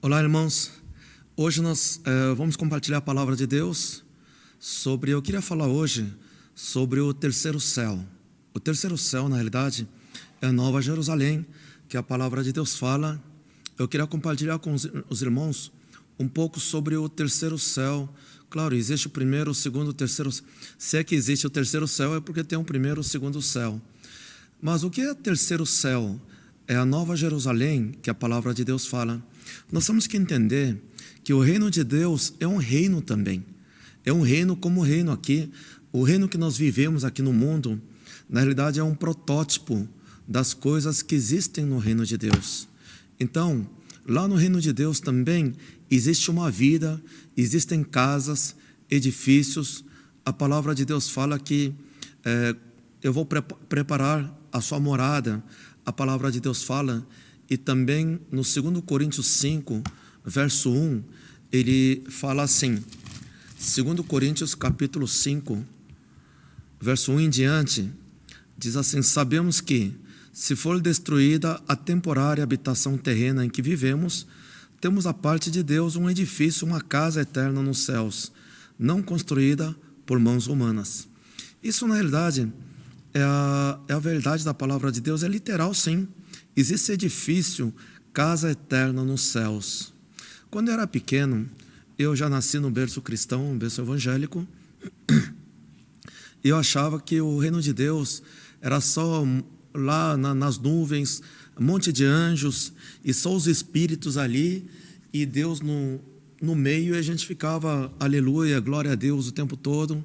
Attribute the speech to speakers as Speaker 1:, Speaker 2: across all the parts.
Speaker 1: Olá, irmãos. Hoje nós vamos compartilhar a palavra de Deus eu queria falar hoje sobre o terceiro céu. O terceiro céu, na realidade, é a Nova Jerusalém, que a palavra de Deus fala. Eu queria compartilhar com os irmãos um pouco sobre o terceiro céu. Claro, existe o primeiro, o segundo, o terceiro. Se é que existe o terceiro céu, é porque tem um primeiro e o segundo céu. Mas o que é terceiro céu? É a Nova Jerusalém, que a palavra de Deus fala. Nós temos que entender que o reino de Deus é um reino também. É um reino como o reino aqui. O reino que nós vivemos aqui no mundo, na realidade, é um protótipo das coisas que existem no reino de Deus. Então, lá no reino de Deus também existe uma vida, existem casas, edifícios. A palavra de Deus fala que eu vou preparar a sua morada. A palavra de Deus fala, e também no 2 Coríntios 5, verso 1, ele fala assim, 2 Coríntios capítulo 5, verso 1 em diante, diz assim: sabemos que, se for destruída a temporária habitação terrena em que vivemos, temos a parte de Deus um edifício, uma casa eterna nos céus, não construída por mãos humanas. Isso, na realidade, é a verdade da palavra de Deus, é literal, sim. Existe edifício, casa eterna nos céus. Quando eu era pequeno, eu já nasci no berço cristão, no berço evangélico, e eu achava que o reino de Deus era só lá nas nuvens, um monte de anjos, e só os espíritos ali, e Deus no meio, e a gente ficava, aleluia, glória a Deus o tempo todo.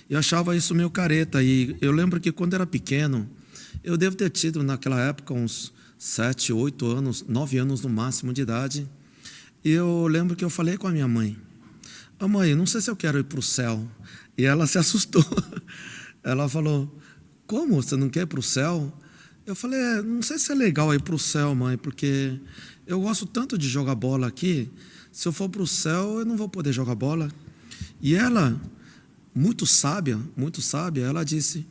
Speaker 1: Eu achava isso meio careta, e eu lembro que quando era pequeno, eu devo ter tido naquela época uns 7, 8 anos, 9 anos no máximo de idade, e eu lembro que eu falei com a minha mãe: mãe, não sei se eu quero ir para o céu. E ela se assustou. Ela falou: como, você não quer ir para o céu? Eu falei: não sei se é legal ir para o céu, mãe, porque eu gosto tanto de jogar bola aqui, se eu for para o céu eu não vou poder jogar bola. E ela, muito sábia, ela disse: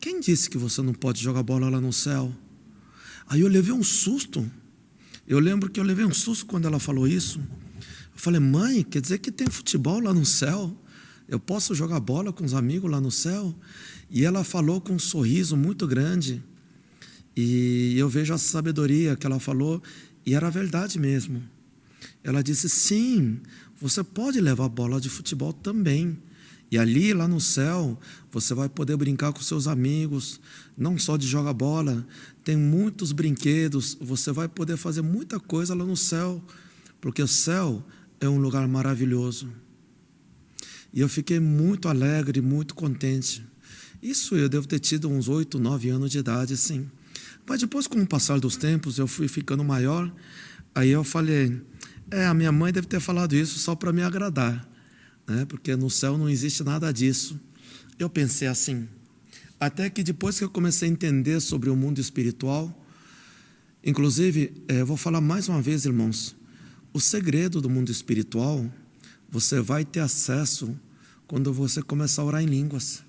Speaker 1: quem disse que você não pode jogar bola lá no céu? Aí eu levei um susto. Eu lembro que eu levei um susto quando ela falou isso. Eu falei: mãe, quer dizer que tem futebol lá no céu? Eu posso jogar bola com os amigos lá no céu? E ela falou com um sorriso muito grande. E eu vejo a sabedoria que ela falou, e era verdade mesmo. Ela disse: sim, você pode levar bola de futebol também. E ali, lá no céu, você vai poder brincar com seus amigos, não só de jogar bola, tem muitos brinquedos, você vai poder fazer muita coisa lá no céu, porque o céu é um lugar maravilhoso. E eu fiquei muito alegre, muito contente. Isso eu devo ter tido uns 8, 9 anos de idade, sim. Mas depois, com o passar dos tempos, eu fui ficando maior, aí eu falei: a minha mãe deve ter falado isso só para me agradar, né? Porque no céu não existe nada disso. Eu pensei assim, até que depois que eu comecei a entender sobre o mundo espiritual, inclusive, eu vou falar mais uma vez, irmãos, o segredo do mundo espiritual, você vai ter acesso quando você começar a orar em línguas.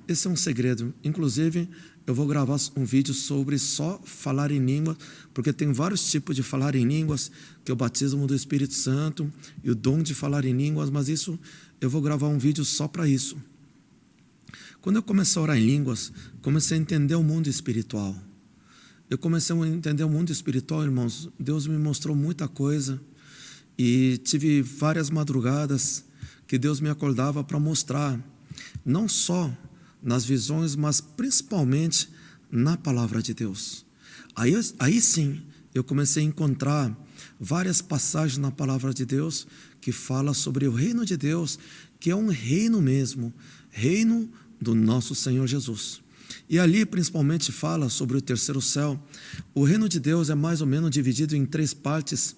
Speaker 1: Esse é um segredo. Inclusive, eu vou gravar um vídeo sobre só falar em línguas, porque tem vários tipos de falar em línguas, que é o batismo do Espírito Santo e o dom de falar em línguas, mas isso, eu vou gravar um vídeo só para isso. Quando eu comecei a orar em línguas, comecei a entender o mundo espiritual. Eu comecei a entender o mundo espiritual, irmãos. Deus me mostrou muita coisa, e tive várias madrugadas que Deus me acordava para mostrar, não só nas visões, mas principalmente na palavra de Deus. Aí sim, eu comecei a encontrar várias passagens na palavra de Deus que fala sobre o reino de Deus, que é um reino mesmo, reino do nosso Senhor Jesus. E ali principalmente fala sobre o terceiro céu. O reino de Deus é mais ou menos dividido em 3 partes,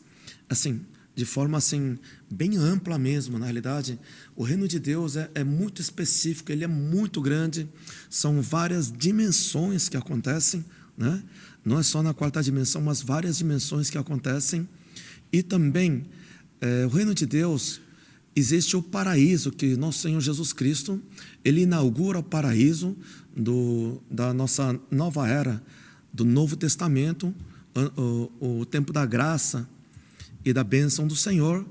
Speaker 1: assim, de forma assim, bem ampla mesmo. Na realidade, o reino de Deus é muito específico, ele é muito grande, são várias dimensões que acontecem, né? Não é só na 4ª dimensão, mas várias dimensões que acontecem. E também, o reino de Deus, existe o paraíso, que nosso Senhor Jesus Cristo, ele inaugura o paraíso da nossa nova era, do Novo Testamento, o tempo da graça. e da bênção do Senhor,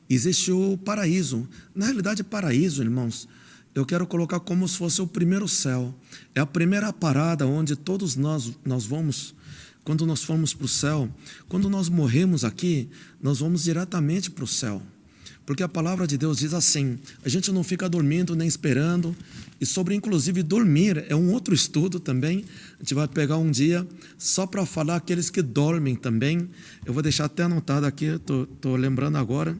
Speaker 1: existe o paraíso. Na realidade, paraíso, irmãos, eu quero colocar como se fosse o primeiro céu. É a primeira parada onde todos nós vamos, quando nós formos para o céu. Quando nós morremos aqui, nós vamos diretamente para o céu. Porque a palavra de Deus diz assim, a gente não fica dormindo nem esperando. E sobre, inclusive, dormir, é um outro estudo também. A gente vai pegar um dia só para falar aqueles que dormem também. Eu vou deixar até anotado aqui, estou lembrando agora,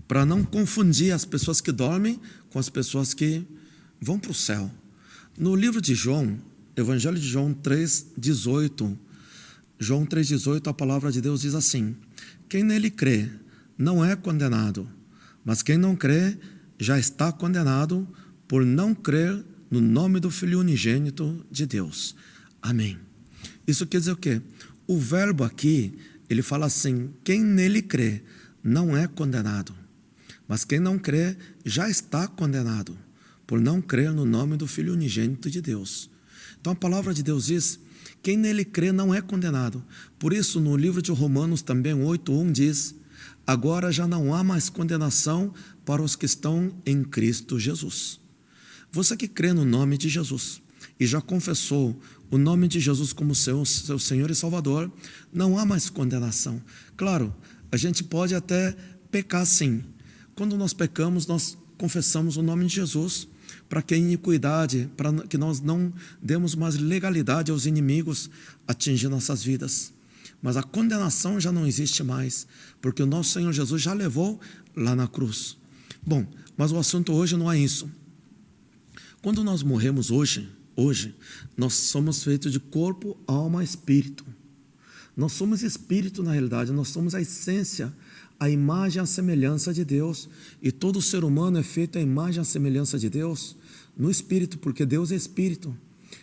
Speaker 1: para não confundir as pessoas que dormem com as pessoas que vão para o céu. No livro de João, Evangelho de João 3,18, João 3,18, a palavra de Deus diz assim, quem nele crê não é condenado, mas quem não crê já está condenado por não crer no nome do Filho unigênito de Deus. Amém. Isso quer dizer o quê? O verbo aqui, ele fala assim, quem nele crê não é condenado, mas quem não crê já está condenado por não crer no nome do Filho unigênito de Deus. Então a palavra de Deus diz, quem nele crê não é condenado. Por isso no livro de Romanos também 8:1 diz, agora já não há mais condenação para os que estão em Cristo Jesus. Você que crê no nome de Jesus e já confessou o nome de Jesus como seu Senhor e Salvador, não há mais condenação. Claro, a gente pode até pecar sim. Quando nós pecamos, nós confessamos o nome de Jesus para que a iniquidade, para que nós não demos mais legalidade aos inimigos atingir nossas vidas. Mas a condenação já não existe mais, porque o nosso Senhor Jesus já levou lá na cruz. Bom, mas o assunto hoje não é isso. Quando nós morremos hoje, nós somos feitos de corpo, alma e espírito. Nós somos espírito na realidade, nós somos a essência, a imagem e a semelhança de Deus. E todo ser humano é feito à imagem e à semelhança de Deus no espírito, porque Deus é espírito.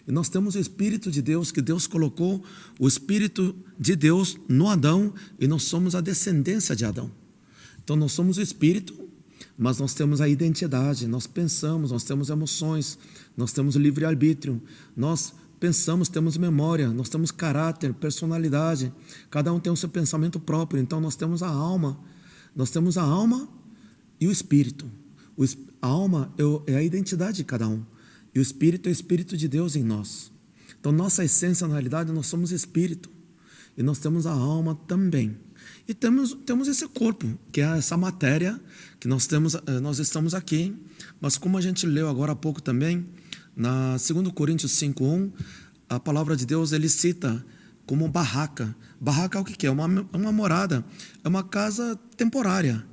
Speaker 1: E nós temos o Espírito de Deus, que Deus colocou o Espírito de Deus no Adão, e nós somos a descendência de Adão. Então nós somos o Espírito, mas nós temos a identidade, nós pensamos, nós temos emoções, nós temos livre-arbítrio, nós pensamos, temos memória, nós temos caráter, personalidade, cada um tem o seu pensamento próprio. Então nós temos a alma e o Espírito. A alma é a identidade de cada um. E o Espírito é o Espírito de Deus em nós. Então, nossa essência, na realidade, nós somos Espírito. E nós temos a alma também. E temos esse corpo, que é essa matéria que nós estamos aqui. Mas como a gente leu agora há pouco também, na 2 Coríntios 5:1, a palavra de Deus, ele cita como barraca. Barraca é o que é? Uma morada, é uma casa temporária,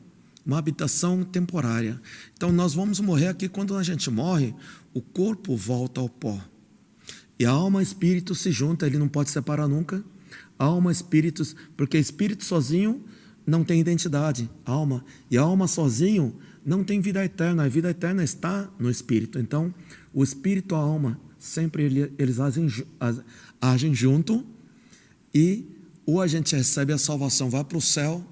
Speaker 1: uma habitação temporária. Então, nós vamos morrer aqui. Quando a gente morre, o corpo volta ao pó. E a alma e o espírito se juntam, ele não pode separar nunca. Alma e espírito, porque espírito sozinho não tem identidade, alma. E a alma sozinho não tem vida eterna, a vida eterna está no espírito. Então, o espírito e a alma, sempre eles agem junto, e ou a gente recebe a salvação, vai para o céu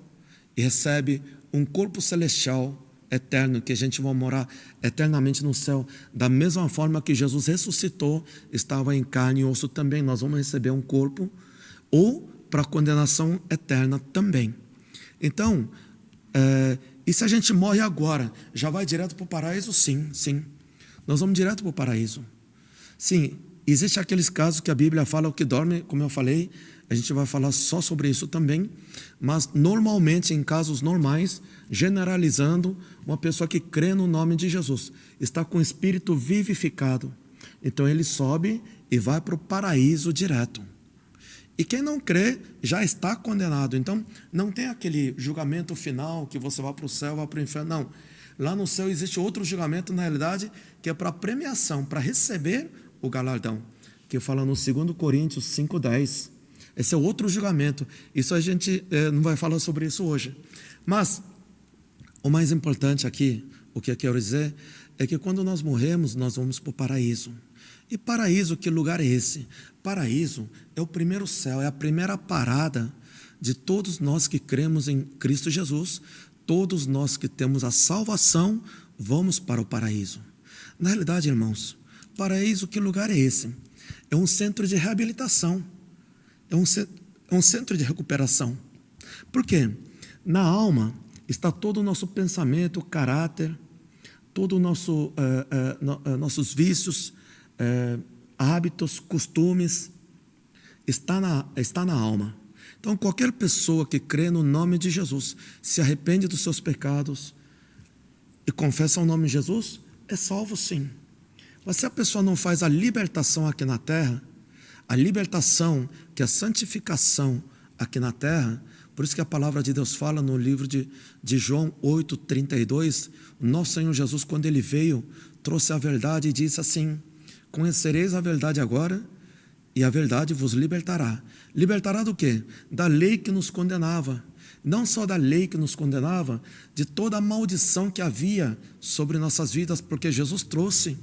Speaker 1: e recebe um corpo celestial eterno, que a gente vai morar eternamente no céu, da mesma forma que Jesus ressuscitou, estava em carne e osso também, nós vamos receber um corpo, ou para a condenação eterna também. Então, e se a gente morre agora, já vai direto para o paraíso? Sim, nós vamos direto para o paraíso. Sim, existe aqueles casos que a Bíblia fala, o que dorme, como eu falei, a gente vai falar só sobre isso também, mas normalmente, em casos normais, generalizando, uma pessoa que crê no nome de Jesus, está com o espírito vivificado, então ele sobe e vai para o paraíso direto. E quem não crê já está condenado. Então não tem aquele julgamento final que você vai para o céu, vai para o inferno, não. Lá no céu existe outro julgamento, na realidade, que é para premiação, para receber o galardão, que fala no 2 Coríntios 5:10. Esse é outro julgamento. Isso a gente não vai falar sobre isso hoje. Mas o mais importante aqui, o que eu quero dizer, é que quando nós morremos, nós vamos para o paraíso. E paraíso, que lugar é esse? Paraíso é o primeiro céu, é a primeira parada de todos nós que cremos em Cristo Jesus. Todos nós que temos a salvação, vamos para o paraíso. Na realidade, irmãos, paraíso, que lugar é esse? É um centro de reabilitação. É um centro de recuperação. Por quê? Na alma está todo o nosso pensamento, caráter, todo o nossos vícios, hábitos, costumes, está na alma. Então, qualquer pessoa que crê no nome de Jesus, se arrepende dos seus pecados e confessa o nome de Jesus, é salvo sim. Mas se a pessoa não faz a libertação aqui na terra, a libertação, que é a santificação aqui na terra, por isso que a palavra de Deus fala no livro de João 8:32, o nosso Senhor Jesus, quando Ele veio, trouxe a verdade e disse assim: conhecereis a verdade agora, e a verdade vos libertará. Libertará do quê? Da lei que nos condenava. Não só da lei que nos condenava, de toda a maldição que havia sobre nossas vidas, porque Jesus trouxe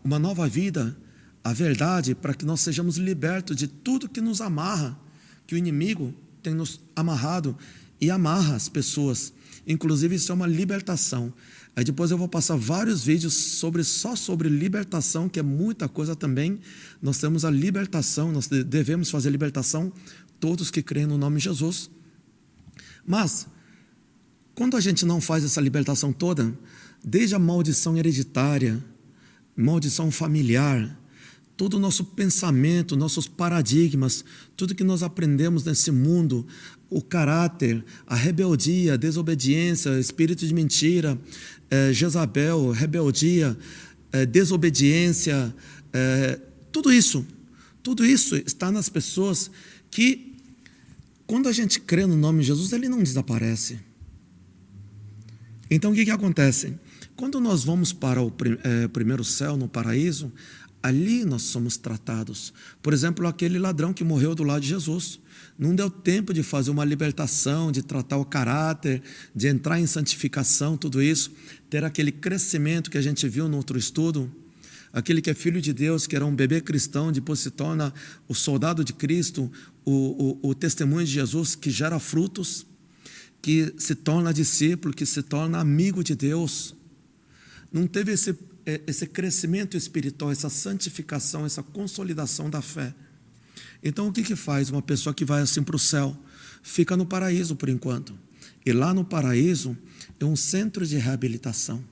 Speaker 1: uma nova vida, a verdade, para que nós sejamos libertos de tudo que nos amarra, que o inimigo tem nos amarrado e amarra as pessoas. Inclusive, isso é uma libertação. Aí depois eu vou passar vários vídeos só sobre libertação, que é muita coisa também. Nós temos a libertação, nós devemos fazer libertação, todos que creem no nome de Jesus. Mas, quando a gente não faz essa libertação toda, desde a maldição hereditária, maldição familiar, todo o nosso pensamento, nossos paradigmas, tudo que nós aprendemos nesse mundo, o caráter, a rebeldia, a desobediência, espírito de mentira, Jezabel, rebeldia, desobediência, tudo isso está nas pessoas que, quando a gente crê no nome de Jesus, ele não desaparece. Então, o que acontece? Quando nós vamos para o primeiro céu, no paraíso, ali nós somos tratados. Por exemplo, aquele ladrão que morreu do lado de Jesus. Não deu tempo de fazer uma libertação, de tratar o caráter, de entrar em santificação, tudo isso, ter aquele crescimento que a gente viu no outro estudo. Aquele que é filho de Deus, que era um bebê cristão, depois se torna o soldado de Cristo, o testemunho de Jesus, que gera frutos, que se torna discípulo, que se torna amigo de Deus. Não teve esse crescimento espiritual, essa santificação, essa consolidação da fé. Então, o que faz uma pessoa que vai assim para o céu? Fica no paraíso por enquanto. E lá no paraíso é um centro de reabilitação.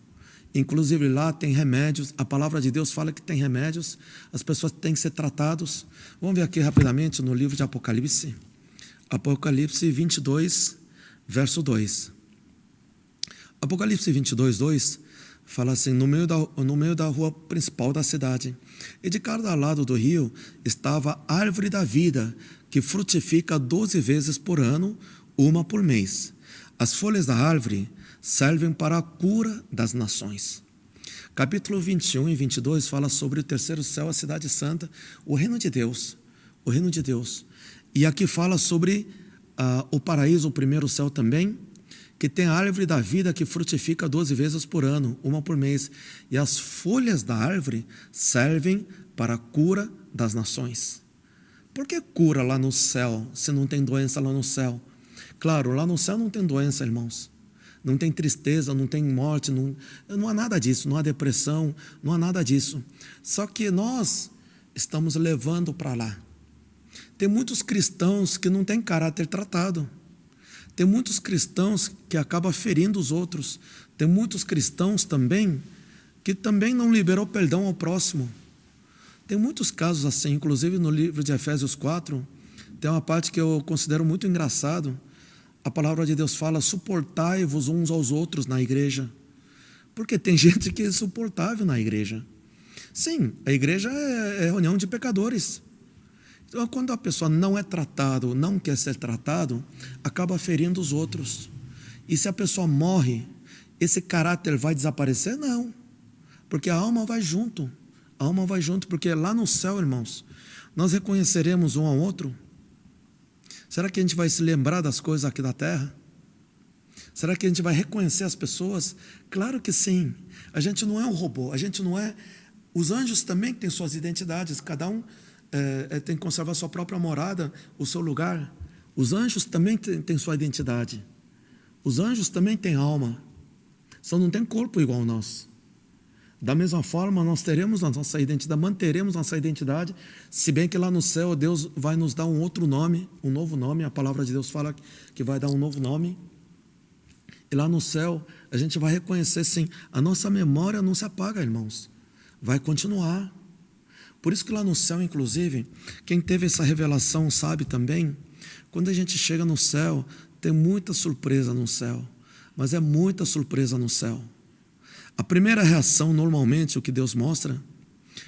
Speaker 1: Inclusive lá tem remédios, a palavra de Deus fala que tem remédios, as pessoas têm que ser tratadas. Vamos ver aqui rapidamente no livro de Apocalipse. Apocalipse 22, verso 2. Apocalipse 22, 2 fala assim: no meio da rua principal da cidade, e de cada lado do rio estava a árvore da vida, que frutifica 12 vezes por ano, uma por mês. As folhas da árvore servem para a cura das nações. Capítulo 21 e 22 fala sobre o terceiro céu, a cidade santa, o reino de Deus. O reino de Deus. E aqui fala sobre o paraíso, o primeiro céu também, que tem a árvore da vida que frutifica 12 vezes por ano, uma por mês. E as folhas da árvore servem para a cura das nações. Por que cura lá no céu, se não tem doença lá no céu? Claro, lá no céu não tem doença, irmãos. Não tem tristeza, não tem morte, não há nada disso, não há depressão, não há nada disso. Só que nós estamos levando para lá. Tem muitos cristãos que não têm caráter tratado. Tem muitos cristãos que acabam ferindo os outros. Tem muitos cristãos também que também não liberou perdão ao próximo. Tem muitos casos assim, inclusive no livro de Efésios 4, tem uma parte que eu considero muito engraçado. A palavra de Deus fala: suportai-vos uns aos outros na igreja. Porque tem gente que é insuportável na igreja. Sim, a igreja é reunião de pecadores. Então, quando a pessoa não é tratado, não quer ser tratado, acaba ferindo os outros. E se a pessoa morre, esse caráter vai desaparecer? Não. Porque a alma vai junto. A alma vai junto, porque lá no céu, irmãos, nós reconheceremos um ao outro. Será que a gente vai se lembrar das coisas aqui da terra? Será que a gente vai reconhecer as pessoas? Claro que sim. A gente não é um robô, a gente não é... Os anjos também têm suas identidades, cada um tem que conservar sua própria morada, o seu lugar. Os anjos também têm sua identidade. Os anjos também têm alma. Só não tem corpo igual ao nosso. Da mesma forma, nós teremos a nossa identidade, manteremos nossa identidade, se bem que lá no céu Deus vai nos dar um outro nome, um novo nome. A palavra de Deus fala que vai dar um novo nome. E lá no céu a gente vai reconhecer, sim, a nossa memória não se apaga, irmãos, vai continuar. Por isso que lá no céu, inclusive, quem teve essa revelação sabe também, quando a gente chega no céu, tem muita surpresa no céu, mas é muita surpresa no céu. A primeira reação, normalmente, o que Deus mostra,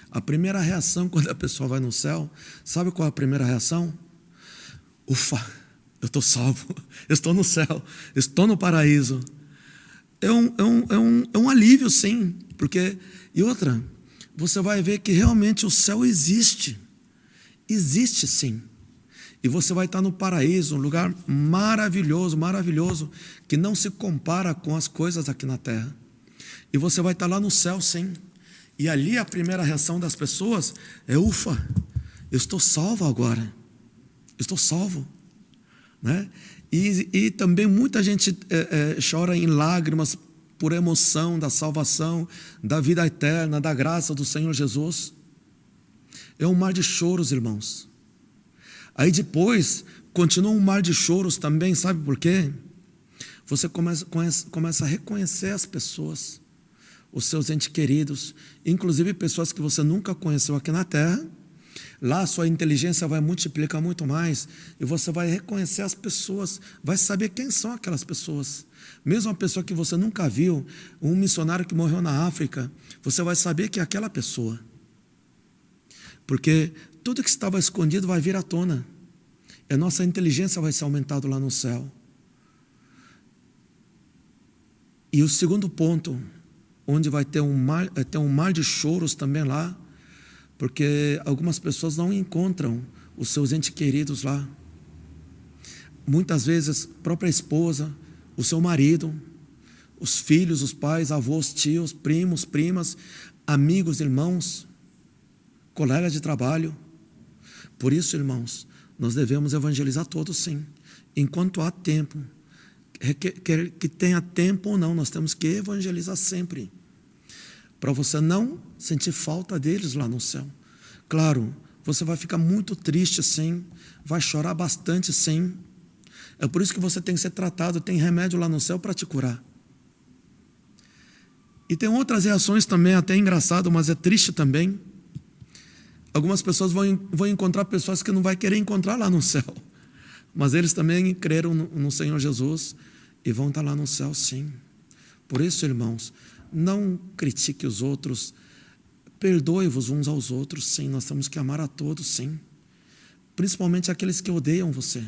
Speaker 1: a primeira reação quando a pessoa vai no céu, sabe qual é a primeira reação? Ufa, eu estou salvo, eu estou no céu, estou no paraíso. É um alívio, sim, porque, e outra, você vai ver que realmente o céu existe sim. E você vai estar no paraíso, um lugar maravilhoso, maravilhoso, que não se compara com as coisas aqui na terra. E você vai estar lá no céu, sim. E ali a primeira reação das pessoas é: ufa, eu estou salvo agora. Eu estou salvo. Né? E também muita gente chora em lágrimas por emoção da salvação, da vida eterna, da graça do Senhor Jesus. É um mar de choros, irmãos. Aí depois, continua um mar de choros também, sabe por quê? Você começa a reconhecer as pessoas, os seus entes queridos, inclusive pessoas que você nunca conheceu aqui na terra. Lá a sua inteligência vai multiplicar muito mais e você vai reconhecer as pessoas, vai saber quem são aquelas pessoas. Mesmo uma pessoa que você nunca viu, um missionário que morreu na África, você vai saber que é aquela pessoa. Porque tudo que estava escondido vai vir à tona. E a nossa inteligência vai ser aumentada lá no céu. E o segundo ponto, onde vai ter um mar de choros também lá, porque algumas pessoas não encontram os seus entes queridos lá. Muitas vezes, a própria esposa, o seu marido, os filhos, os pais, avós, tios, primos, primas, amigos, irmãos, colegas de trabalho. Por isso, irmãos, nós devemos evangelizar todos, sim. Enquanto há tempo, quer que tenha tempo ou não, nós temos que evangelizar sempre, para você não sentir falta deles lá no céu. Claro, você vai ficar muito triste, sim, vai chorar bastante, sim. É por isso que você tem que ser tratado, tem remédio lá no céu para te curar. E tem outras reações também, até engraçado, mas é triste também. Algumas pessoas vão encontrar pessoas que não vai querer encontrar lá no céu, mas eles também creram no Senhor Jesus e vão estar lá no céu, sim. Por isso, irmãos, não critique os outros, perdoe-vos uns aos outros, sim. Nós temos que amar a todos, sim. Principalmente aqueles que odeiam você.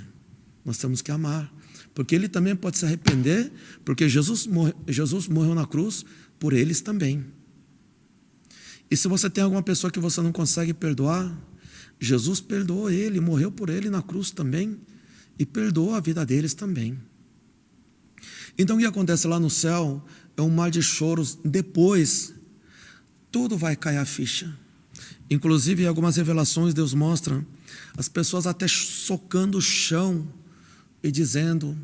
Speaker 1: Nós temos que amar, porque ele também pode se arrepender, porque Jesus morreu na cruz por eles também. E se você tem alguma pessoa que você não consegue perdoar, Jesus perdoou ele, morreu por ele na cruz também, e perdoou a vida deles também. Então o que acontece lá no céu é um mar de choros. Depois, tudo vai cair a ficha. Inclusive, em algumas revelações, Deus mostra as pessoas até socando o chão e dizendo: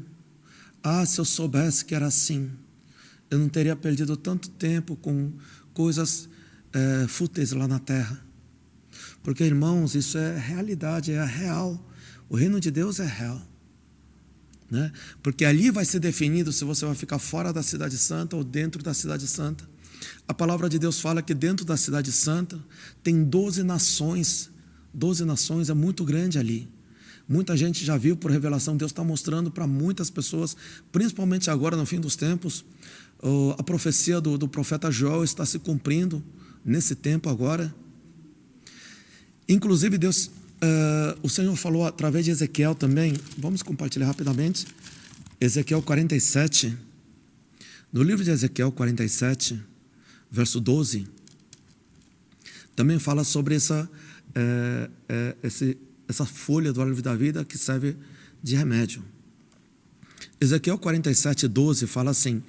Speaker 1: ah, se eu soubesse que era assim, eu não teria perdido tanto tempo com coisas fúteis lá na terra. Porque, irmãos, isso é realidade, é real. O reino de Deus é real. Né? Porque ali vai ser definido se você vai ficar fora da cidade santa ou dentro da cidade santa. A palavra de Deus fala que dentro da cidade santa tem 12 nações. 12 nações é muito grande ali. Muita gente já viu por revelação, Deus está mostrando para muitas pessoas, principalmente agora no fim dos tempos, a profecia do profeta Joel está se cumprindo nesse tempo agora. Inclusive Deus, o Senhor falou através de Ezequiel também. Vamos compartilhar rapidamente Ezequiel 47. No livro de Ezequiel 47, verso 12, também fala sobre essa folha do árvore da vida que serve de remédio. Ezequiel 47, 12 fala assim: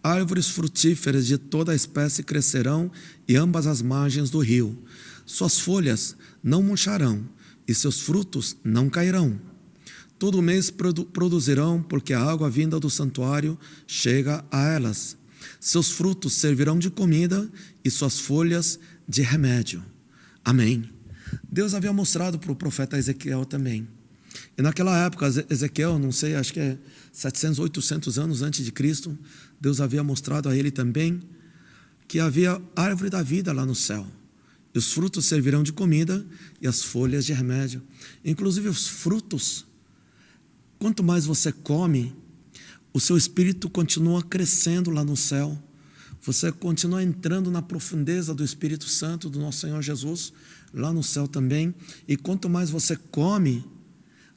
Speaker 1: árvores frutíferas de toda a espécie crescerão em ambas as margens do rio. Suas folhas não murcharão e seus frutos não cairão. Todo mês produzirão, porque a água vinda do santuário chega a elas. Seus frutos servirão de comida e suas folhas de remédio. Amém. Deus havia mostrado para o profeta Ezequiel também. E naquela época, Ezequiel, não sei, acho que é 700, 800 anos antes de Cristo, Deus havia mostrado a ele também que havia árvore da vida lá no céu. E os frutos servirão de comida e as folhas de remédio. Inclusive os frutos, quanto mais você come, o seu espírito continua crescendo lá no céu. Você continua entrando na profundeza do Espírito Santo do nosso Senhor Jesus, lá no céu também. E quanto mais você come,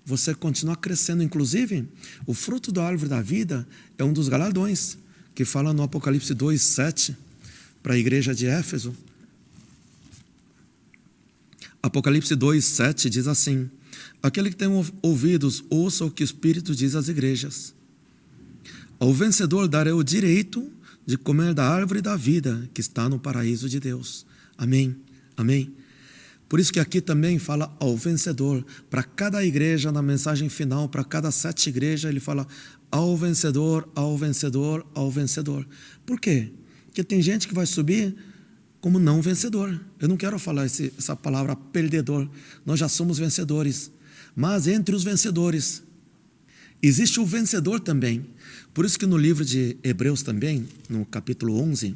Speaker 1: você continua crescendo. Inclusive, o fruto da árvore da vida é um dos galardões, que fala no Apocalipse 2:7, para a igreja de Éfeso. Apocalipse 2:7 diz assim: aquele que tem ouvidos, ouça o que o Espírito diz às igrejas. Ao vencedor darei o direito de comer da árvore da vida que está no paraíso de Deus. Amém, amém. Por isso que aqui também fala ao vencedor. Para cada igreja, na mensagem final, para cada 7 igrejas, ele fala ao vencedor, ao vencedor, ao vencedor. Por quê? Porque tem gente que vai subir como não vencedor. Eu não quero falar essa palavra perdedor. Nós já somos vencedores. Mas entre os vencedores, existe o vencedor também. Por isso que no livro de Hebreus também, no capítulo 11,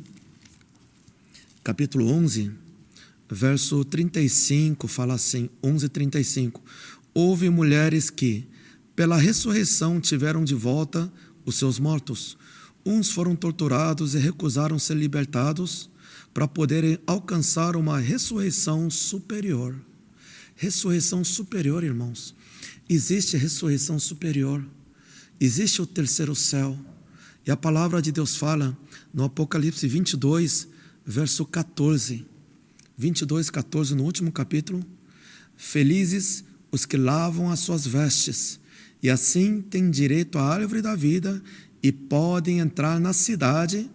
Speaker 1: verso 35, fala assim, 11:35. Houve mulheres que, pela ressurreição, tiveram de volta os seus mortos. Uns foram torturados e recusaram ser libertados para poderem alcançar uma ressurreição superior. Ressurreição superior, irmãos. Existe ressurreição superior. Existe o terceiro céu. E a palavra de Deus fala no Apocalipse 22, verso 14. 22:14, no último capítulo. Felizes os que lavam as suas vestes, e assim têm direito à árvore da vida e podem entrar na cidade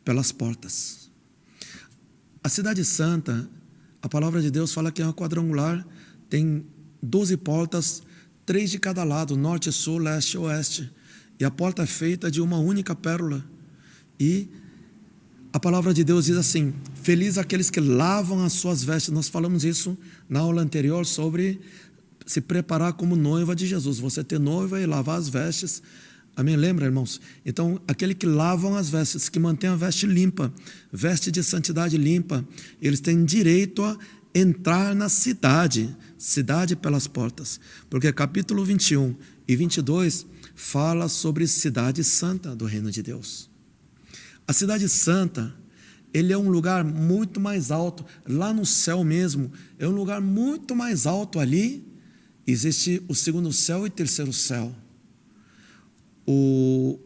Speaker 1: pelas portas. A cidade santa, a palavra de Deus fala que é uma quadrangular, tem 12 portas, 3 de cada lado, norte, sul, leste e oeste. E a porta é feita de uma única pérola. E a palavra de Deus diz assim: feliz aqueles que lavam as suas vestes. Nós falamos isso na aula anterior sobre se preparar como noiva de Jesus. Você ter noiva e lavar as vestes. Amém? Lembra, irmãos? Então, aquele que lavam as vestes, que mantém a veste limpa, veste de santidade limpa, eles têm direito a entrar na cidade pelas portas. Porque capítulo 21 e 22 fala sobre cidade santa do reino de Deus. A cidade santa, ele é um lugar muito mais alto, lá no céu mesmo, é um lugar muito mais alto ali. Existe o segundo céu e terceiro céu. O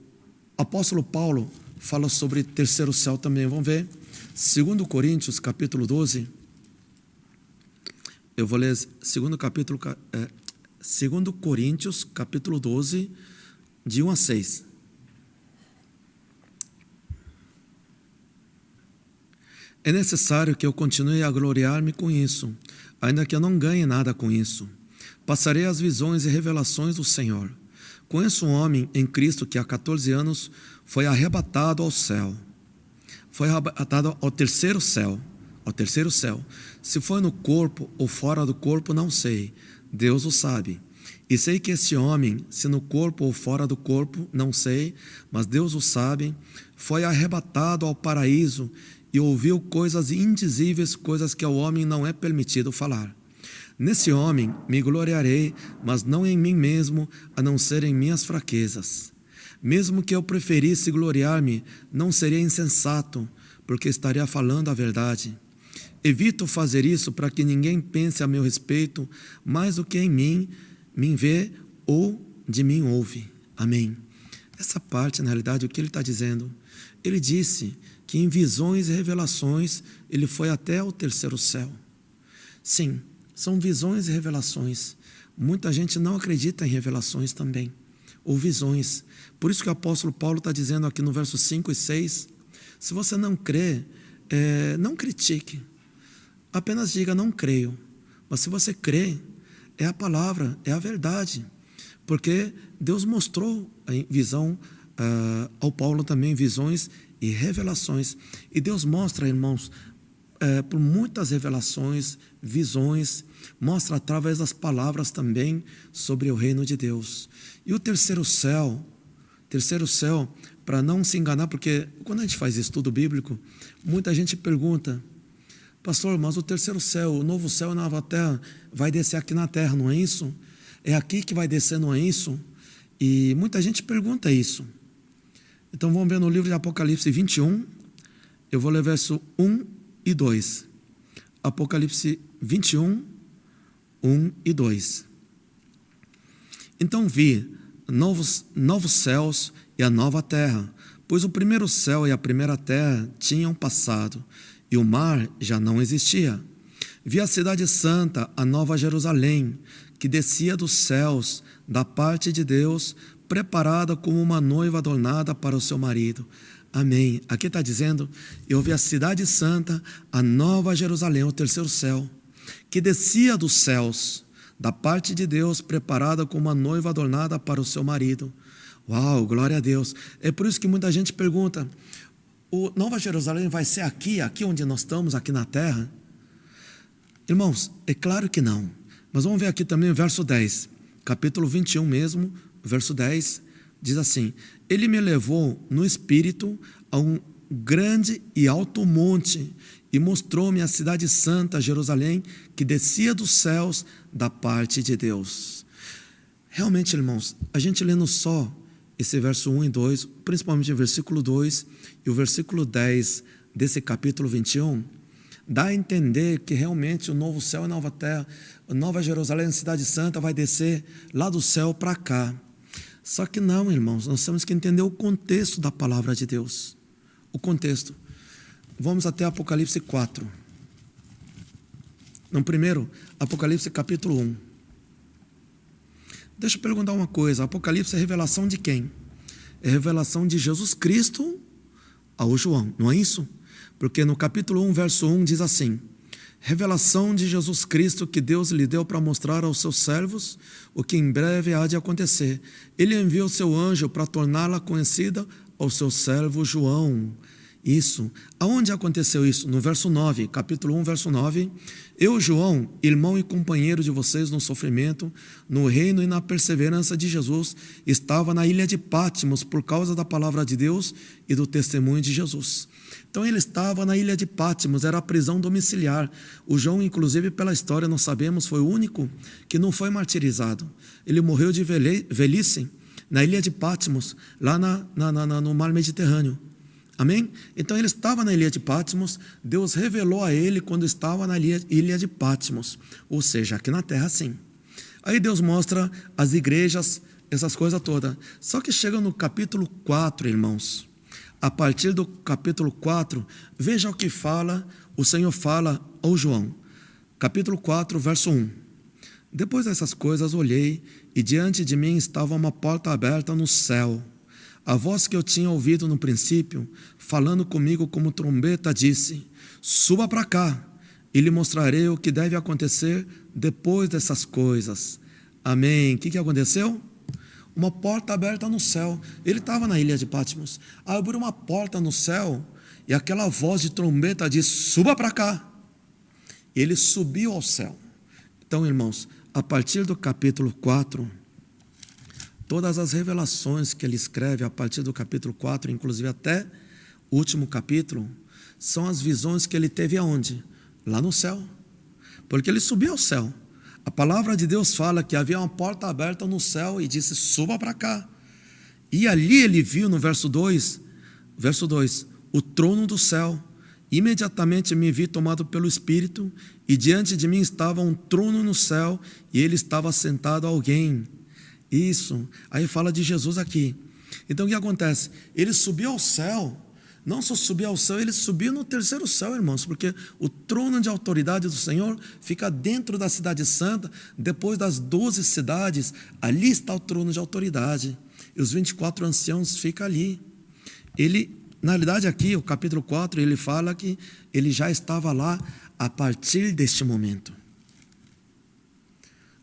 Speaker 1: apóstolo Paulo fala sobre terceiro céu também. Vamos ver, 2 Coríntios, capítulo 12. Eu vou ler 2 Coríntios, capítulo 12, de 1 a 6. É necessário que eu continue a gloriar-me com isso, ainda que eu não ganhe nada com isso. Passarei as visões e revelações do Senhor. Conheço um homem em Cristo que há 14 anos foi arrebatado ao céu. Foi arrebatado ao terceiro céu. Ao terceiro céu. Se foi no corpo ou fora do corpo, não sei. Deus o sabe. E sei que esse homem, se no corpo ou fora do corpo, não sei, mas Deus o sabe, foi arrebatado ao paraíso e ouviu coisas indizíveis, coisas que ao homem não é permitido falar. Nesse homem me gloriarei, mas não em mim mesmo, a não ser em minhas fraquezas. Mesmo que eu preferisse gloriar-me, não seria insensato, porque estaria falando a verdade. Evito fazer isso para que ninguém pense a meu respeito mais do que em mim me vê ou de mim ouve. Amém. Essa parte, na realidade, o que ele está dizendo? Ele disse que em visões e revelações ele foi até o terceiro céu. Sim, são visões e revelações. Muita gente não acredita em revelações também, ou visões. Por isso que o apóstolo Paulo está dizendo aqui no verso 5 e 6, se você não crê, não critique. Apenas diga, não creio. Mas se você crê, é a palavra, é a verdade. Porque Deus mostrou em visão ao Paulo também visões e revelações. E Deus mostra, irmãos, por muitas revelações, visões, mostra através das palavras também sobre o reino de Deus. E o terceiro céu, para não se enganar, porque quando a gente faz estudo bíblico, muita gente pergunta: pastor, mas o terceiro céu, o novo céu e a nova terra vai descer aqui na terra, não é isso? É aqui que vai descer, não é isso? E muita gente pergunta isso. Então vamos ver no livro de Apocalipse 21, eu vou ler verso 1 e 2. Apocalipse 21, 1 e 2. Então vi novos céus e a nova terra, pois o primeiro céu e a primeira terra tinham passado, e o mar já não existia. Vi a cidade santa, a nova Jerusalém, que descia dos céus, da parte de Deus, preparada como uma noiva adornada para o seu marido. Amém. Aqui está dizendo: eu vi a cidade santa, a nova Jerusalém, o terceiro céu, que descia dos céus, da parte de Deus, preparada como uma noiva adornada para o seu marido. Uau, glória a Deus. É por isso que muita gente pergunta: o Nova Jerusalém vai ser aqui onde nós estamos, aqui na terra? Irmãos, é claro que não. Mas vamos ver aqui também o verso 10, capítulo 21 mesmo, verso 10, diz assim: ele me levou no espírito a um grande e alto monte e mostrou-me a cidade santa, Jerusalém, que descia dos céus da parte de Deus. Realmente, irmãos, a gente lendo só esse verso 1 e 2, principalmente o versículo 2 e o versículo 10 desse capítulo 21, dá a entender que realmente o novo céu e a nova terra, a nova Jerusalém, a cidade santa, vai descer lá do céu para cá. Só que não, irmãos, nós temos que entender o contexto da palavra de Deus. O contexto. Vamos até Apocalipse 4. Não, primeiro, Apocalipse capítulo 1. Deixa eu perguntar uma coisa: Apocalipse é revelação de quem? É revelação de Jesus Cristo ao João, não é isso? Porque no capítulo 1, verso 1 diz assim: revelação de Jesus Cristo que Deus lhe deu para mostrar aos seus servos o que em breve há de acontecer. Ele enviou seu anjo para torná-la conhecida ao seu servo João. Isso. Aonde aconteceu isso? No verso 9, capítulo 1, verso 9. Eu, João, irmão e companheiro de vocês no sofrimento, no reino e na perseverança de Jesus, estava na ilha de Patmos por causa da palavra de Deus e do testemunho de Jesus. Então ele estava na ilha de Patmos, era a prisão domiciliar. O João, inclusive, pela história nós sabemos, foi o único que não foi martirizado. Ele morreu de velhice na ilha de Patmos, lá no mar Mediterrâneo. Amém? Então ele estava na ilha de Patmos, Deus revelou a ele quando estava na ilha de Patmos, ou seja, aqui na terra sim. Aí Deus mostra as igrejas, essas coisas todas. Só que chega no capítulo 4, irmãos. A partir do capítulo 4, veja o que fala, o Senhor fala ao João. Capítulo 4, verso 1. Depois dessas coisas olhei, e diante de mim estava uma porta aberta no céu. A voz que eu tinha ouvido no princípio, falando comigo como trombeta, disse: suba para cá, e lhe mostrarei o que deve acontecer depois dessas coisas. Amém. O que aconteceu? Uma porta aberta no céu. Ele estava na ilha de Patmos. Abriu uma porta no céu, e aquela voz de trombeta disse: suba para cá. Ele subiu ao céu. Então, irmãos, a partir do capítulo 4, todas as revelações que ele escreve a partir do capítulo 4, inclusive até o último capítulo, são as visões que ele teve aonde? Lá no céu. Porque ele subiu ao céu. A palavra de Deus fala que havia uma porta aberta no céu e disse: suba para cá. E ali ele viu no verso 2, o trono do céu. Imediatamente me vi tomado pelo Espírito, e diante de mim estava um trono no céu, e ele estava sentado alguém. Isso, aí fala de Jesus aqui. Então o que acontece? Ele subiu ao céu, não só subiu ao céu, ele subiu no terceiro céu, irmãos, porque o trono de autoridade do Senhor fica dentro da cidade santa, depois das 12 cidades, ali está o trono de autoridade, e os 24 anciãos ficam ali. Ele, na realidade aqui, o capítulo 4, ele fala que ele já estava lá a partir deste momento.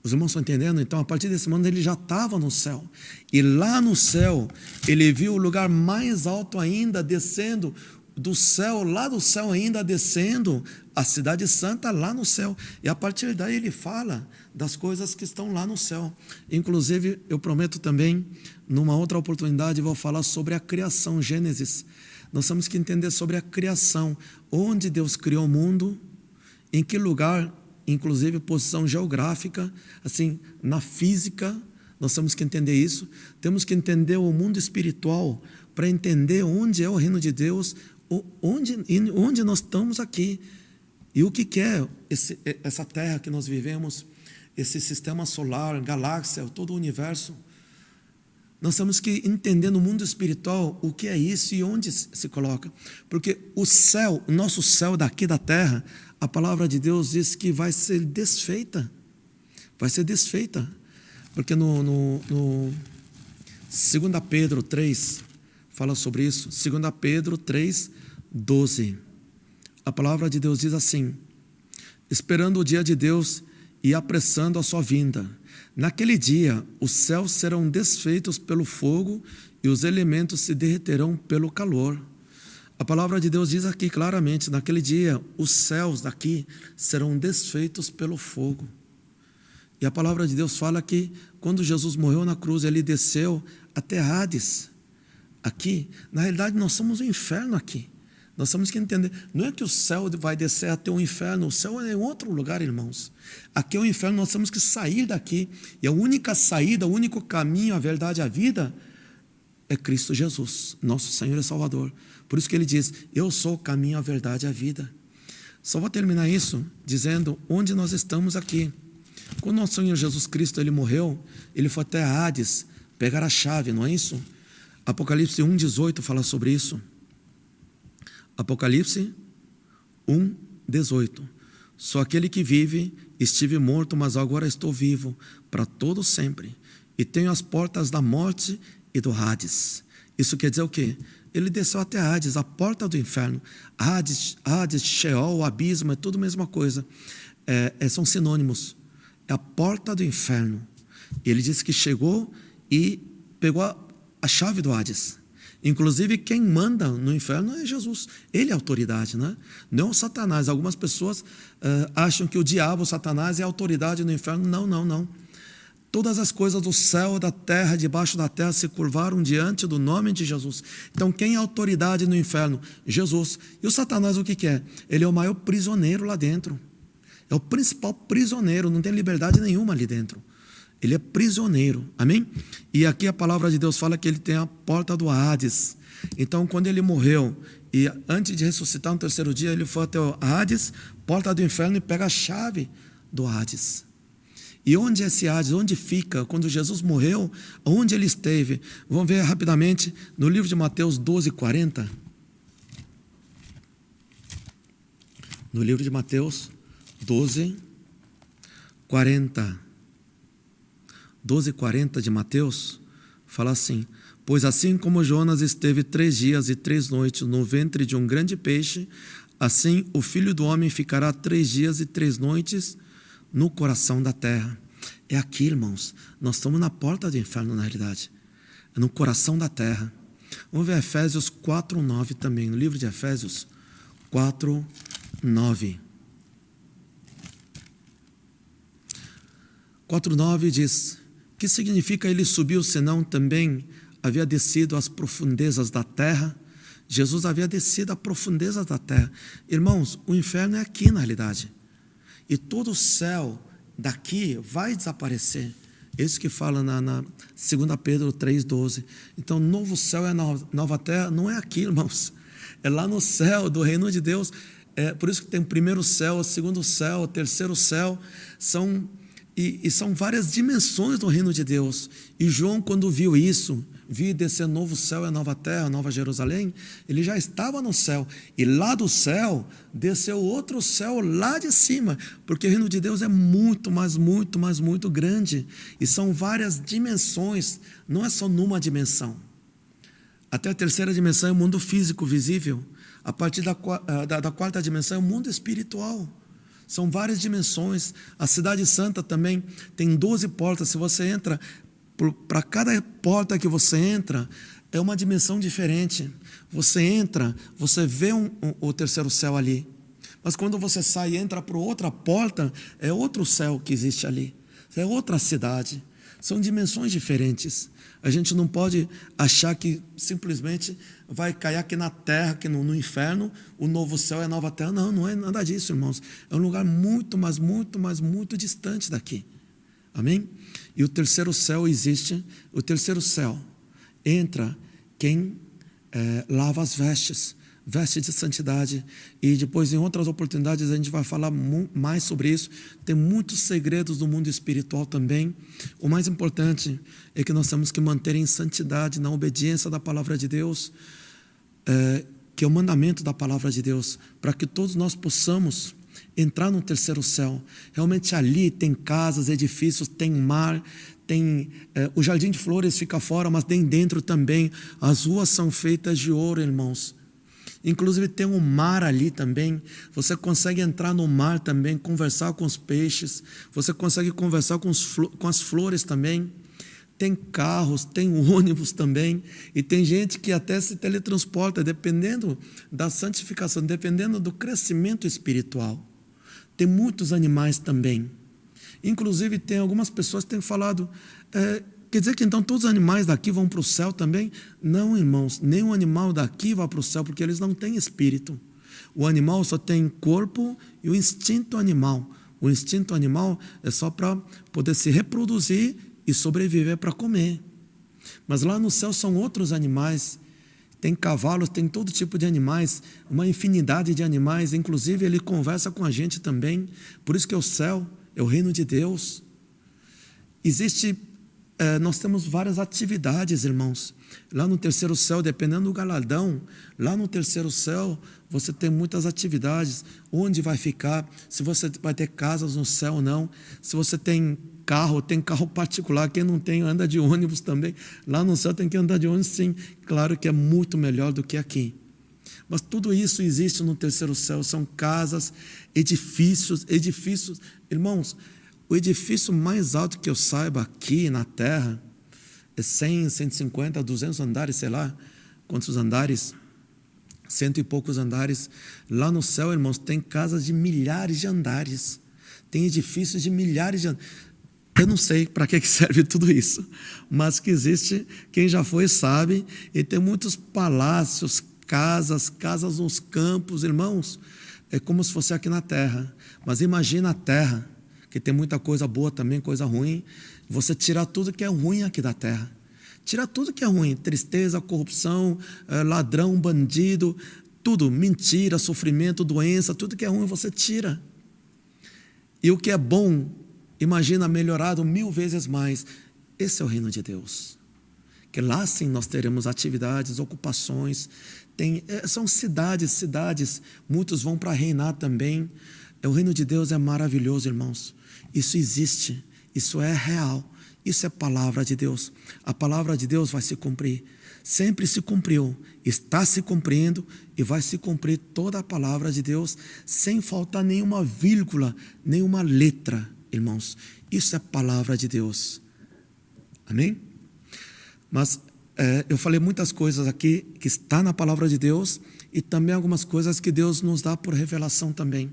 Speaker 1: Os irmãos estão entendendo? Então, a partir desse momento, ele já estava no céu. E lá no céu, ele viu o lugar mais alto ainda, descendo do céu, lá do céu ainda descendo, a cidade santa lá no céu. E a partir daí ele fala das coisas que estão lá no céu. Inclusive, eu prometo também, numa outra oportunidade, vou falar sobre a criação, Gênesis. Nós temos que entender sobre a criação, onde Deus criou o mundo, em que lugar, inclusive posição geográfica, assim, na física, nós temos que entender isso. Temos que entender o mundo espiritual para entender onde é o reino de Deus, onde nós estamos aqui e o que é essa terra que nós vivemos, esse sistema solar, galáxia, todo o universo. Nós temos que entender no mundo espiritual o que é isso e onde se coloca, porque o céu, o nosso céu daqui da terra, a palavra de Deus diz que vai ser desfeita, porque no 2 Pedro 3 fala sobre isso. 2 Pedro 3, 12. A palavra de Deus diz assim: esperando o dia de Deus e apressando a sua vinda. Naquele dia, os céus serão desfeitos pelo fogo e os elementos se derreterão pelo calor. A palavra de Deus diz aqui claramente: naquele dia, os céus daqui serão desfeitos pelo fogo. E a palavra de Deus fala que quando Jesus morreu na cruz, ele desceu até Hades. Aqui, na realidade, nós somos o inferno aqui. Nós temos que entender, não é que o céu vai descer até o inferno, o céu é em outro lugar, irmãos. Aqui é o inferno, nós temos que sair daqui. E a única saída, o único caminho, a verdade, a vida, é Cristo Jesus, nosso Senhor e Salvador. Por isso que ele diz: eu sou o caminho, a verdade e a vida. Só vou terminar isso dizendo onde nós estamos aqui. Quando nosso Senhor Jesus Cristo ele morreu, ele foi até Hades pegar a chave, não é isso? Apocalipse 1,18 fala sobre isso. Apocalipse 1,18. Só aquele que vive, estive morto, mas agora estou vivo, para todo sempre. E tenho as portas da morte e do Hades. Isso quer dizer o quê? Ele desceu até Hades, a porta do inferno. Hades, Sheol, o abismo, é tudo a mesma coisa. São sinônimos. É a porta do inferno. E ele disse que chegou e pegou a chave do Hades. Inclusive, quem manda no inferno é Jesus. Ele é a autoridade, né? Não o Satanás. Algumas pessoas acham que o diabo, o Satanás, é a autoridade no inferno. Não. Todas as coisas do céu, da terra, debaixo da terra, se curvaram diante do nome de Jesus. Então, quem é a autoridade no inferno? Jesus. E o Satanás, o que é? Ele é o maior prisioneiro lá dentro. É o principal prisioneiro, não tem liberdade nenhuma ali dentro. Ele é prisioneiro, amém? E aqui a palavra de Deus fala que ele tem a porta do Hades. Então, quando ele morreu, e antes de ressuscitar no terceiro dia, ele foi até o Hades, porta do inferno, e pega a chave do Hades. E onde é esse Hades? Onde fica? Quando Jesus morreu, onde ele esteve? Vamos ver rapidamente no livro de Mateus 12, 40. No livro de Mateus 12, 40. 12:40 de Mateus, fala assim: pois assim como Jonas esteve 3 dias e 3 noites no ventre de um grande peixe, assim o Filho do Homem ficará 3 dias e 3 noites no coração da terra. É aqui, irmãos, nós estamos na porta do inferno, na realidade, é no coração da terra. Vamos ver Efésios 4:9 também, no livro de Efésios 4:9. 4:9 diz: que significa ele subiu, senão também havia descido às profundezas da terra? Jesus havia descido às profundezas da terra. Irmãos, o inferno é aqui na realidade. E todo o céu daqui vai desaparecer. É isso que fala na 2 Pedro 3,12. Então, novo céu e nova terra não é aqui, irmãos. É lá no céu do reino de Deus. É por isso que tem o primeiro céu, o segundo céu, o terceiro céu. São várias dimensões do reino de Deus. E João, quando viu isso, viu descer novo céu e nova terra, Nova Jerusalém, ele já estava no céu. E lá do céu, desceu outro céu lá de cima, porque o reino de Deus é muito, mas muito, mas muito grande. E são várias dimensões, não é só numa dimensão. Até a terceira dimensão é o mundo físico visível. A partir da quarta dimensão é o mundo espiritual. São várias dimensões. A Cidade Santa também tem 12 portas. Se você entra, para cada porta que você entra, é uma dimensão diferente. Você entra, você vê o terceiro céu ali. Mas quando você sai e entra por outra porta, é outro céu que existe ali. É outra cidade. São dimensões diferentes. A gente não pode achar que simplesmente vai cair aqui na terra, que no inferno, o novo céu é a nova terra. Não, não é nada disso, irmãos. É um lugar muito, mas muito, mas muito distante daqui. Amém? E o terceiro céu existe. O terceiro céu entra quem lava as vestes de santidade. E depois, em outras oportunidades, a gente vai falar mais sobre isso. Tem muitos segredos do mundo espiritual também. O mais importante é que nós temos que manter em santidade, na obediência da palavra de Deus, que é o mandamento da palavra de Deus, para que todos nós possamos entrar no terceiro céu. Realmente ali tem casas, edifícios, tem mar, tem o jardim de flores fica fora, mas tem dentro também. As ruas são feitas de ouro, irmãos. Inclusive tem um mar ali também. Você consegue entrar no mar também, conversar com os peixes. Você consegue conversar com as flores também. Tem carros, tem ônibus também. E tem gente que até se teletransporta, dependendo da santificação, dependendo do crescimento espiritual. Tem muitos animais também. Inclusive tem algumas pessoas que têm falado... quer dizer que então todos os animais daqui vão para o céu também? Não, irmãos, nenhum animal daqui vai para o céu, porque eles não têm espírito. O animal só tem corpo e o instinto animal. O instinto animal é só para poder se reproduzir e sobreviver para comer. Mas lá no céu são outros animais. Tem cavalos, tem todo tipo de animais, uma infinidade de animais. Inclusive ele conversa com a gente também. Por isso que é o céu, é o reino de Deus. Nós temos várias atividades, irmãos. Lá no terceiro céu, dependendo do galardão, lá no terceiro céu, você tem muitas atividades. Onde vai ficar, se você vai ter casas no céu ou não. Se você tem carro particular. Quem não tem, anda de ônibus também. Lá no céu tem que andar de ônibus, sim. Claro que é muito melhor do que aqui. Mas tudo isso existe no terceiro céu. São casas, edifícios. Irmãos, o edifício mais alto que eu saiba aqui na terra é 100, 150, 200 andares, sei lá quantos andares, 100 e poucos andares. Lá no céu, irmãos, tem casas de milhares de andares, tem edifícios de milhares de andares. Eu não sei para que serve tudo isso, mas que existe, quem já foi sabe, e tem muitos palácios, casas nos campos, irmãos. É como se fosse aqui na terra, mas imagina a terra, que tem muita coisa boa também, coisa ruim. Você tirar tudo que é ruim aqui da terra. Tirar tudo que é ruim, tristeza, corrupção, ladrão, bandido, tudo, mentira, sofrimento, doença, tudo que é ruim você tira. E o que é bom, imagina melhorado 1000 vezes mais. Esse é o reino de Deus. Que lá sim nós teremos atividades, ocupações. São cidades, muitos vão para reinar também. O reino de Deus é maravilhoso, irmãos. Isso existe, isso é real, isso é palavra de Deus. A palavra de Deus vai se cumprir, sempre se cumpriu, está se cumprindo e vai se cumprir toda a palavra de Deus, sem faltar nenhuma vírgula, nenhuma letra, irmãos. Isso é palavra de Deus. Amém? Mas eu falei muitas coisas aqui que está na palavra de Deus e também algumas coisas que Deus nos dá por revelação também.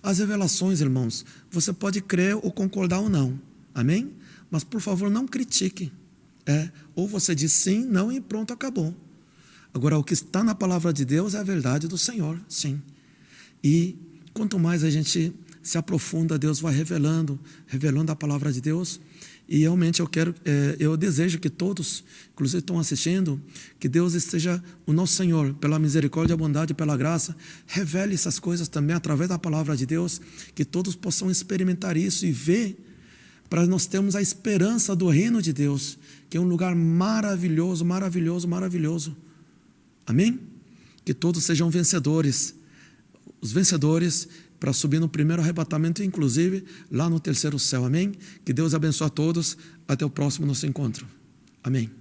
Speaker 1: As revelações, irmãos, você pode crer ou concordar ou não, amém? Mas, por favor, não critique. Ou você diz sim, não e pronto, acabou. Agora, o que está na palavra de Deus é a verdade do Senhor, sim. E quanto mais a gente se aprofunda, Deus vai revelando a palavra de Deus. E realmente eu desejo que todos, inclusive estão assistindo, que Deus esteja, o nosso Senhor, pela misericórdia, a bondade e pela graça, revele essas coisas também através da palavra de Deus, que todos possam experimentar isso e ver, para nós termos a esperança do reino de Deus, que é um lugar maravilhoso, maravilhoso, maravilhoso. Amém? Que todos sejam vencedores, os vencedores, para subir no primeiro arrebatamento, inclusive lá no terceiro céu, amém? Que Deus abençoe a todos, até o próximo nosso encontro, amém.